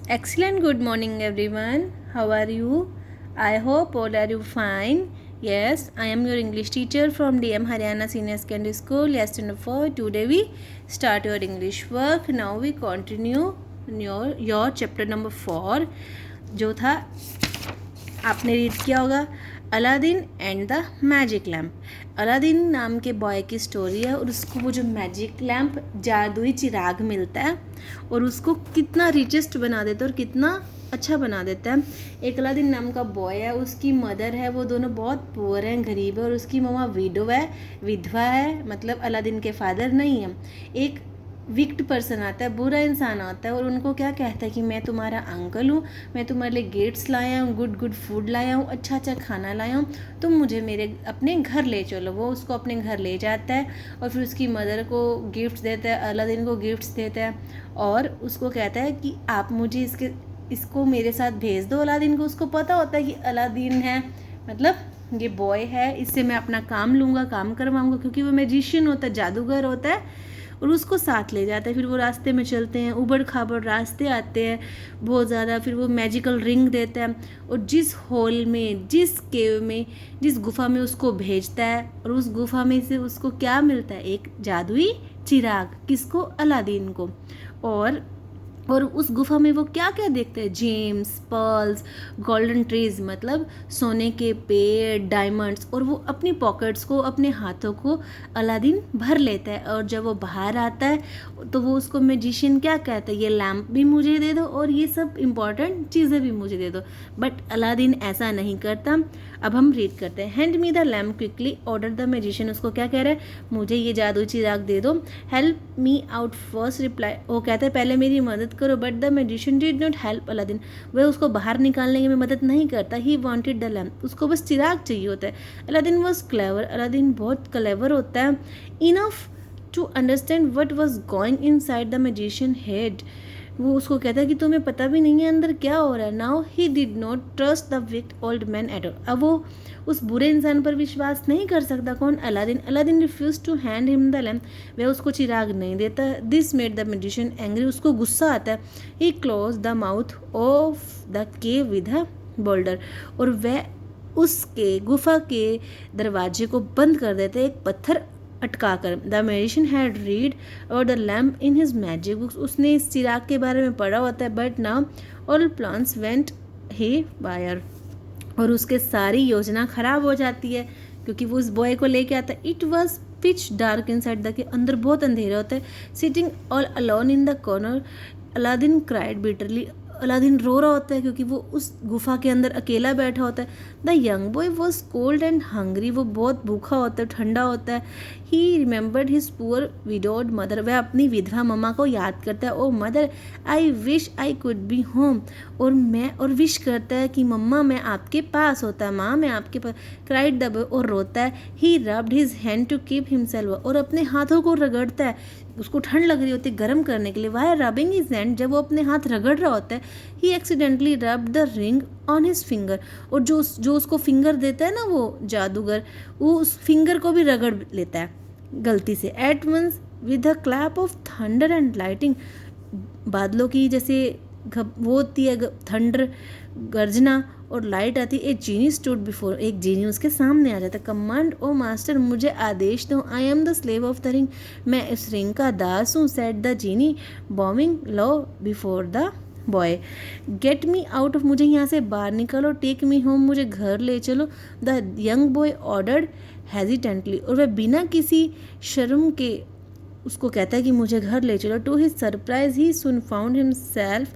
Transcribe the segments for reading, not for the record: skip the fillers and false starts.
Excellent. Good morning, everyone. How are you? I hope all are you fine. Yes, I am your English teacher from DM Haryana Senior Secondary School. Lesson 4. Today we start your English work. Now we continue your chapter number 4. जो था आपने read किया होगा Aladdin and the magic lamp. Aladdin नाम के boy की story है और उसको वो जो मैजिक लैम्प जादुई चिराग मिलता है और उसको कितना रिचेस्ट बना देता है और कितना अच्छा बना देता है। एक अलादीन नाम का बॉय है, उसकी मदर है, वो दोनों बहुत पुअर हैं, गरीब है, और उसकी मम्मा विधवा है, मतलब अलादीन के फादर नहीं है। एक विक्ट पर्सन आता है, बुरा इंसान आता है और उनको क्या कहता है कि मैं तुम्हारा अंकल हूँ, मैं तुम्हारे लिए गिफ्ट्स लाया हूँ, गुड फूड लाया हूँ, अच्छा खाना लाया हूँ, तुम मुझे मेरे अपने घर ले चलो। वो उसको अपने घर ले जाता है और फिर उसकी मदर को गिफ्ट्स देता है, अलादीन को गिफ्ट्स देता है और उसको कहता है कि आप मुझे इसको मेरे साथ भेज दो अलादीन को। उसको पता होता है कि अलादीन है, मतलब ये बॉय है, इससे मैं अपना काम लूँगा, काम करवाऊँगा, क्योंकि वो मैजिशियन होता है, जादूगर होता है, और उसको साथ ले जाता है। फिर वो रास्ते में चलते हैं, उबड़ खाबड़ रास्ते आते हैं बहुत ज़्यादा। फिर वो मैजिकल रिंग देता है और जिस हॉल में, जिस केव में, जिस गुफा में उसको भेजता है, और उस गुफा में से उसको क्या मिलता है? एक जादुई चिराग। किसको? अलादीन को। और उस गुफा में वो क्या क्या देखते हैं? जेम्स, पर्ल्स, गोल्डन ट्रीज, मतलब सोने के पेड़, डायमंड्स, और वो अपनी पॉकेट्स को, अपने हाथों को अलादीन भर लेता है। और जब वो बाहर आता है तो वो उसको मैजिशियन क्या कहता है? ये लैम्प भी मुझे दे दो और ये सब इंपॉर्टेंट चीज़ें भी मुझे दे दो। बट अलादीन ऐसा नहीं करता। अब हम रीड करते हैं। Hand me the lamp quickly order the magician. उसको क्या कह रहा है? मुझे ये जादू चिराग दे दो। Help me out first reply. वो कहता है पहले मेरी मदद करो। But the magician did not help Aladdin. वह उसको बाहर निकालने में मदद नहीं करता। He wanted the lamp. उसको बस चिराग चाहिए होता है। Aladdin was clever. अलादीन बहुत क्लेवर होता है। Enough to understand what was going inside the magician head. वो उसको कहता है कि तुम्हें पता भी नहीं है अंदर क्या हो रहा है। Now he did not trust the wicked old man at all. अब वो उस बुरे इंसान पर विश्वास नहीं कर सकता। कौन? Aladdin. Aladdin refuse to hand him the lamp. वह उसको चिराग नहीं देता। This made the magician angry. उसको गुस्सा आता है। He close the mouth of the cave with a boulder. और वह उसके गुफा के दरवाजे को बंद कर देते, एक पत्थर अटका कर। द मैजिशियन हैड रीड और the lamp in his magic books. उसने इस चिराग के बारे में पढ़ा होता है। But now all plans went haywire. और उसके सारी योजना खराब हो जाती है क्योंकि वो उस बॉय को लेके आता है। It was pitch dark inside the cave. अंदर बहुत अंधेरा होता है। Sitting all alone in the corner Aladdin cried bitterly. Aladdin रो रहा होता है क्योंकि वो उस गुफा के अंदर अकेला बैठा होता है। The young boy was cold and hungry. वो बहुत भूखा होता है, ठंडा होता है। He remembered his poor widowed mother. वह अपनी विधवा मम्मा को याद करता है। O mother, I wish I could be home. और विश करता है कि मम्मा मैं आपके पास होता, माँ मैं आपके पास। Cried the boy. और रोता है। He rubbed his hand to keep himself. और अपने हाथों को रगड़ता है। उसको ठंड लग रही होती है गर्म करने के लिए। While rubbing his hand. जब वो अपने हाथ रगड़ रहा होता है, he accidentally rubbed the ring on his finger. और जो उसको फिंगर देता है ना वो जादूगर, वो उस फिंगर को भी रगड़ लेता है गलती से। At once with a clap of thunder and lighting. बादलों की जैसे वो होती है थंडर, गर्जना, और लाइट आती है। एक जीनी स्टूड बिफोर। एक जीनी उसके सामने आ जाता है। कमांड ओ मास्टर, मुझे आदेश दो। I am the slave of the ring. मैं इस रिंग का दास हूँ। Said the genie bowing low before the boy. Get me out of. मुझे यहाँ से बाहर निकालो। Take me home. मुझे घर ले चलो। The young boy ordered hesitantly. और वह बिना किसी शर्म के उसको कहता है कि मुझे घर ले चलो। To his surprise he soon found himself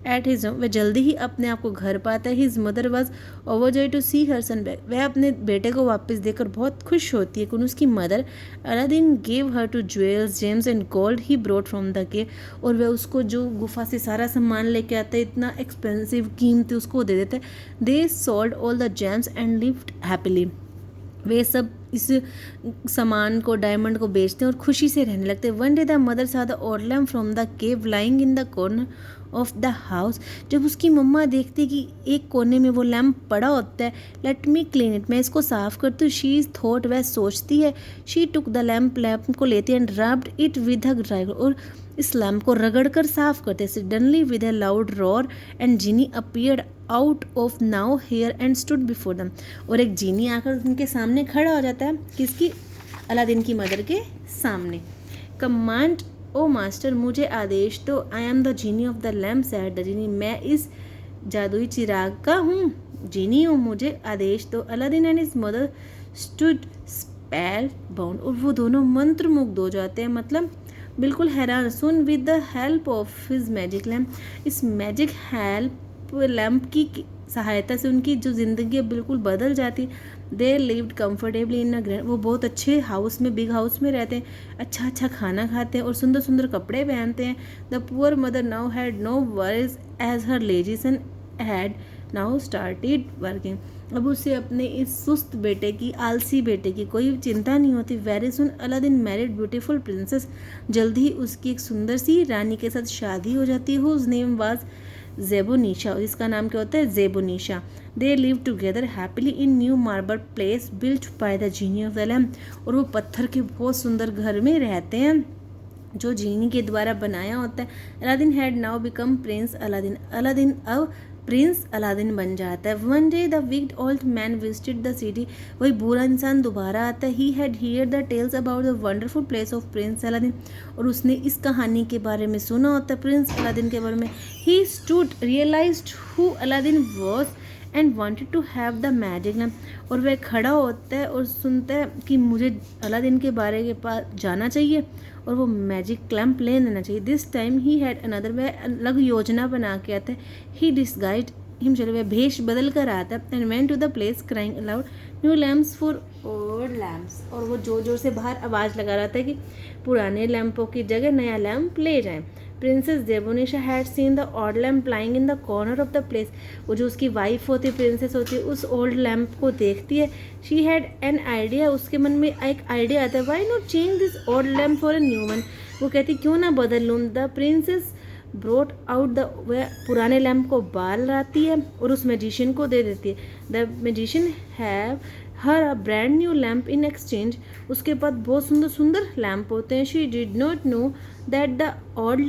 at his home. वह जल्दी ही अपने आप को घर पाता है। His mother was overjoy to see her son back. वह अपने बेटे को वापस देखकर बहुत खुश होती है। उसकी mother Aladdin gave her two jewels, gems and gold he brought from the cave. और वह उसको जो गुफा से सारा सामान लेके आता है, इतना एक्सपेंसिव कीमती, उसको दे देता है। They sold all the gems and lived happily. वे सब इस सामान को, डायमंड को बेचते हैं और खुशी से रहने लगते हैं। वन डे द मदर सा the old lamp from the cave lying in the corner of the house. जब उसकी मम्मा देखती कि एक कोने में वो लैम्प पड़ा होता है, लेट मी क्लीन इट, मैं इसको साफ़ करती हूँ। शी इज़ थॉट, वह सोचती है। शी टुक द लैम्प को लेती है and rubbed it with a driver, और इस लैम्प को रगड़ कर साफ करते। Suddenly with a loud roar and genie appeared out of nowhere and stood before them, और एक जीनी आकर उनके सामने खड़ा हो जाता है। किसकी? अलादीन की मदर के सामने। कमांड ओ मास्टर, मुझे आदेश दो। I am the genie of the lamp said the genie, मैं इस जादुई चिराग का हूँ, जीनी हूँ, मुझे आदेश दो। Aladdin and his mother stood spell bound, और वो दोनों मंत्रमुग्ध हो जाते हैं, मतलब बिल्कुल हैरान। Soon with the help of his magic lamp, इस मैजिक हेल्प लैम्प की सहायता से उनकी जो ज़िंदगी है बिल्कुल बदल जाती। They lived comfortably in a grand, वो बहुत अच्छे हाउस में, बिग हाउस में रहते हैं, अच्छा अच्छा खाना खाते हैं और सुंदर सुंदर कपड़े पहनते हैं। The poor mother now had no worries as her lazy son had now started working, अब उसे अपने इस सुस्त बेटे की, आलसी बेटे की कोई चिंता नहीं होती। Very soon Aladdin married beautiful princess, जल्द ही उसकी एक सुंदर सी रानी के साथ शादी हो जाती है। हुज नेम वाज ज़ेबोनिशा, इसका नाम क्या होता है? Zebonisha. They live together happily in new marble place built by the genie of the lamp, और वो पत्थर के बहुत सुंदर घर में रहते हैं जो जीनी के द्वारा बनाया होता है। Aladdin had now become Prince Aladdin, Aladdin अब प्रिंस अलादीन बन जाता है। One day the wicked old man visited the city, वही बुरा इंसान दोबारा आता है। He had here the tells about the wonderful place of Prince Aladdin, और उसने इस कहानी के बारे में सुना होता है, प्रिंस अलादीन के बारे में। He stood realised who Aladdin was and wanted to have the magic lamp, और वह खड़ा होता है और सुनता है कि मुझे अलादीन के बारे के पास जाना चाहिए और वो मैजिक लैम्प ले लेना चाहिए। This time he had another, वह अलग योजना बना के आता है। ही डिस्गाइज्ड हिमसेल्फ, वह भेष बदल कर आता है। And went to the palace crying aloud new lamps for old lamps, और वो जोर जोर से बाहर आवाज़ लगा रहा था कि पुराने लैंपों की जगह नया लैम्प ले जाएं। Princess Zebonisha had seen the odd lamp lying in the corner of the place, वो जो उसकी वाइफ होती है, प्रिंसेस होती है, उस ओल्ड लैम्प को देखती है। शी हैड एन आइडिया, उसके मन में एक आइडिया आता है। Why not change this old lamp for a new one, वो कहती क्यों ना बदल लूँ। The princess brought out the, वह पुराने लैम्प को बाल लाती है और उस मैजिशियन को दे देती है। The magician have her a brand new lamp in exchange, उसके पास बहुत सुंदर सुंदर लैम्प होते हैं। She did not know that the old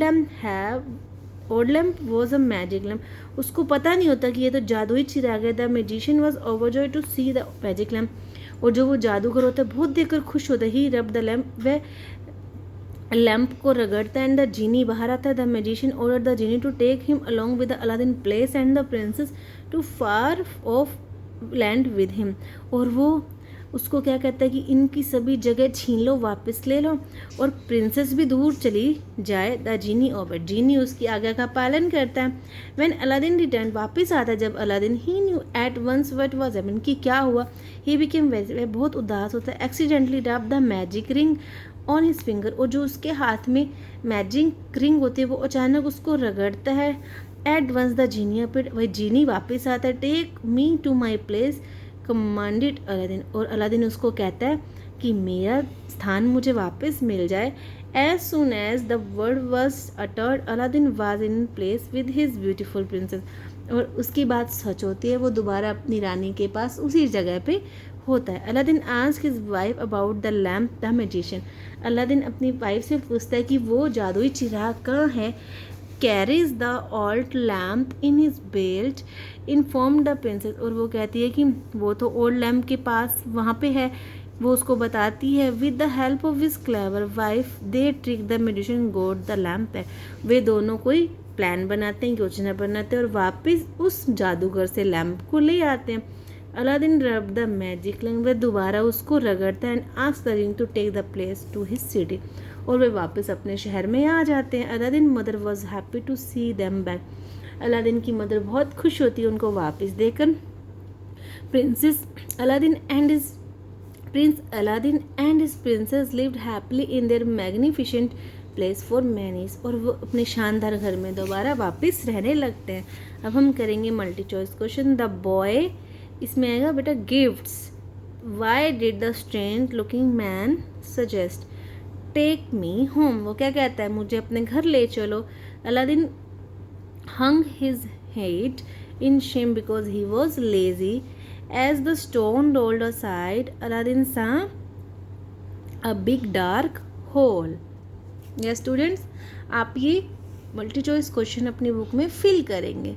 lamp was a magic lamp, उसको पता नहीं होता कि ये तो जादुई चिराग है। The magician was overjoyed to see the magic lamp, और जो वो जादूगर होता है बहुत देखकर खुश होता है। ही रब द लैम्प, वह लैम्प को रगड़ता है एंड द जीनी बाहर आता है। The magician order the genie to take him along with the Aladdin palace and the princess to far off land with him, और वो उसको क्या कहता है कि इनकी सभी जगह छीन लो, वापस ले लो, और प्रिंसेस भी दूर चली जाए। द जीनी ओबेड, जीनी उसकी आज्ञा का पालन करता है। व्हेन अलादीन रिटर्न, वापस आता है जब Aladdin, he knew at once what was happened, कि क्या हुआ। ही बिकेम वेरी, वह बहुत उदास होता है। एक्सीडेंटली रब the magic ring on his finger, और जो उसके हाथ में मैजिक रिंग होती है वो अचानक उसको रगड़ता है। At once the genie appeared, वही जीनी वापस आता है। Take me to my palace commanded Aladdin, और अलादीन उसको कहता है कि मेरा स्थान मुझे वापस मिल जाए। As soon as the word was uttered Aladdin was in palace with his beautiful princess, और उसकी बात सच होती है, वो दोबारा अपनी रानी के पास उसी जगह पे होता है। Aladdin ask his wife about the lamp the magician, Aladdin अपनी वाइफ से पूछता है कि वो जादुई चिराग कहाँ है। Carries the old lamp in his belt inform the princess, और वो कहती है कि वो तो ओल्ड लैम्प के पास वहाँ पे है, वो उसको बताती है। With the help of his clever wife they trick the magician got the lamp, है वे दोनों कोई प्लान बनाते हैं, योजना बनाते हैं और वापस उस जादूगर से लैम्प को ले आते हैं। अलादीन रब द मैजिक लैम्प, वह दोबारा उसको रगड़ता है। And ask the ring to take the palace to his city, और वे वापस अपने शहर में आ जाते हैं। Aladdin mother was happy to see them back, Aladdin की मदर बहुत खुश होती है उनको वापस देखकर। Prince Aladdin and his princess lived happily in their magnificent palace for many, और वो अपने शानदार घर में दोबारा वापस रहने लगते हैं। अब हम करेंगे multi choice question. The boy, इसमें आएगा बेटा gifts. Why did the strange looking man suggest take me home, वो क्या कहता है, मुझे अपने घर ले चलो। Aladdin hung his head in shame because he was lazy. As the stone rolled aside, Aladdin saw a big dark hole. Yes students, आप ये मल्टी चॉइस क्वेश्चन अपनी बुक में फिल करेंगे.